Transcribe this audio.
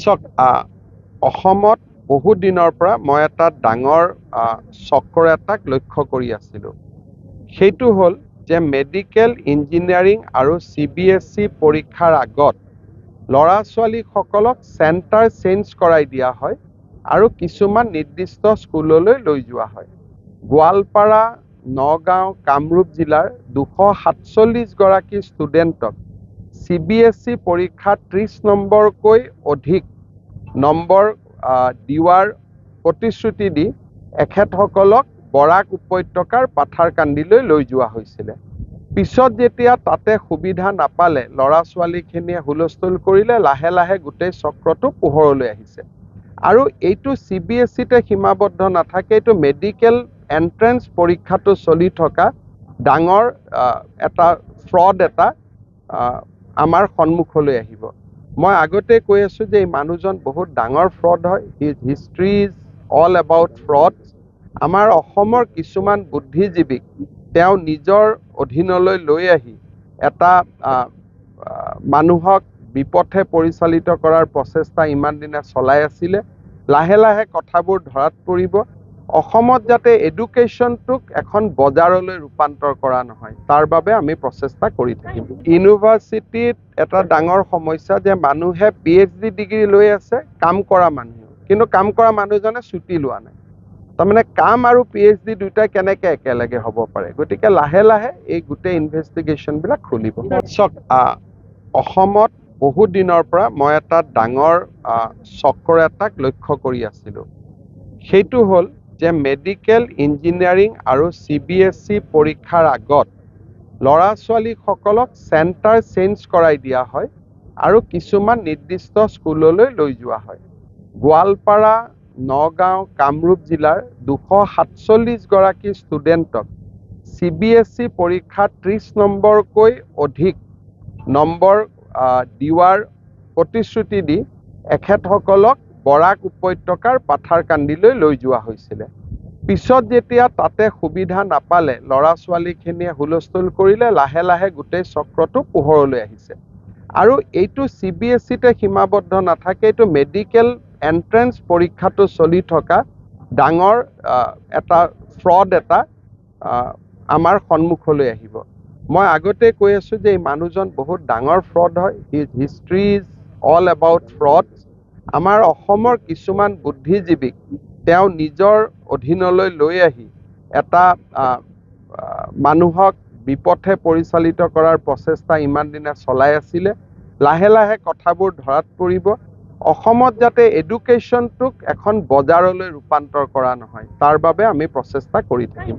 চাওক অসমত বহু দিনৰ পৰা মই এটা ডাঙৰ চক্ৰ এটাক লক্ষ্য কৰি আছিলোঁ। সেইটো হ'ল যে মেডিকেল ইঞ্জিনিয়াৰিং আৰু CBSE পৰীক্ষাৰ আগত ল'ৰা ছোৱালীসকলক চেণ্টাৰ চেঞ্জ কৰাই দিয়া হয় আৰু কিছুমান নিৰ্দিষ্ট স্কুললৈ লৈ যোৱা হয়। গোৱালপাৰা, নগাঁও, কামৰূপ জিলাৰ 247 গৰাকী ষ্টুডেণ্টক CBSE পৰীক্ষাত 30 নম্বৰকৈ অধিক নম্বৰ দিয়াৰ প্ৰতিশ্ৰুতি দি এখেতসকলক বৰাক উপত্যকাৰ পাথাৰকান্দিলৈ লৈ যোৱা হৈছিলে। পিছত যেতিয়া তাতে সুবিধা নাপালে, ল'ৰা ছোৱালীখিনিয়ে হুলস্থুল কৰিলে, লাহে লাহে গোটেই চক্ৰটো পোহৰলৈ আহিছে। আৰু এইটো CBSEতে সীমাবদ্ধ নাথাকে, এইটো মেডিকেল এণ্ট্ৰেন্স পৰীক্ষাটো চলি থকা ডাঙৰ এটা ফ্ৰড এটা আমাৰ সন্মুখলৈ আহিব। মই আগতে কৈ আছোঁ যে এই মানুহজন বহুত ডাঙৰ ফ্ৰড হয়। History is all about fraud. আমাৰ অসমৰ কিছুমান বুদ্ধিজীৱীক তেওঁ নিজৰ অধীনলৈ লৈ আহি এটা মানুহক বিপথে পৰিচালিত কৰাৰ প্ৰচেষ্টা ইমান দিনে চলাই আছিলে। লাহে লাহে কথাবোৰ ধৰাত পৰিব। অসমত যাতে এডুকেশ্যনটোক এখন বজাৰলৈ ৰূপান্তৰ কৰা নহয়, তাৰ বাবে আমি প্ৰচেষ্টা কৰি থাকিম। ইউনিভাৰ্চিটিত এটা ডাঙৰ সমস্যা যে মানুহে PhD ডিগ্ৰী লৈ আছে, কাম কৰা মানুহ, কিন্তু কাম কৰা মানুহজনে ছুটি লোৱা নাই। তাৰমানে কাম আৰু PhD দুয়োটাই কেনেকৈ একেলগে হ'ব পাৰে? গতিকে লাহে লাহে এই গোটেই ইনভেষ্টিগেশ্যনবিলাক খুলিব। চাওক অসমত বহু দিনৰ পৰা মই এটা ডাঙৰ চক্ৰ এটাক লক্ষ্য কৰি আছিলোঁ। সেইটো হ'ল যে মেডিকেল ইঞ্জিনিয়াৰিং আৰু CBSE পৰীক্ষাৰ আগত ল'ৰা ছোৱালীসকলক চেণ্টাৰ চেঞ্জ কৰাই দিয়া হয় আৰু কিছুমান নিৰ্দিষ্ট স্কুললৈ লৈ যোৱা হয়। গোৱালপাৰা, নগাঁও, কামৰূপ জিলাৰ 247 গৰাকী ষ্টুডেণ্টক CBSE পৰীক্ষাত 30 নম্বৰকৈ অধিক নম্বৰ দিয়াৰ প্ৰতিশ্ৰুতি দি এখেতসকলক বৰাক উপত্যকাৰ পাথাৰকান্দিলৈ লৈ যোৱা হৈছিলে। পিছত যেতিয়া তাতে সুবিধা নাপালে, ল'ৰা ছোৱালীখিনিয়ে হুলস্থুল কৰিলে, লাহে লাহে গোটেই চক্ৰটো পোহৰলৈ আহিছে। আৰু এইটো CBSEতে সীমাবদ্ধ নাথাকে, এইটো মেডিকেল এণ্ট্ৰেন্স পৰীক্ষাটো চলি থকা ডাঙৰ এটা ফ্ৰড এটা আমাৰ সন্মুখলৈ আহিব। মই আগতে কৈ আছোঁ যে এই মানুহজন বহুত ডাঙৰ ফ্ৰড হয়। History is all about fraud. আমাৰ অসমৰ কিছুমান বুদ্ধিজীৱীক তেওঁ নিজৰ অধীনলৈ লৈ আহি এটা মানুহক বিপথে পৰিচালিত কৰাৰ প্ৰচেষ্টা ইমান দিনে চলাই আছিলে। লাহে লাহে কথাবোৰ ধৰাত পৰিব। অসমত যাতে এডুকেশ্যনটোক এখন বজাৰলৈ ৰূপান্তৰ কৰা নহয়, তাৰ বাবে আমি প্ৰচেষ্টা কৰি থাকিম।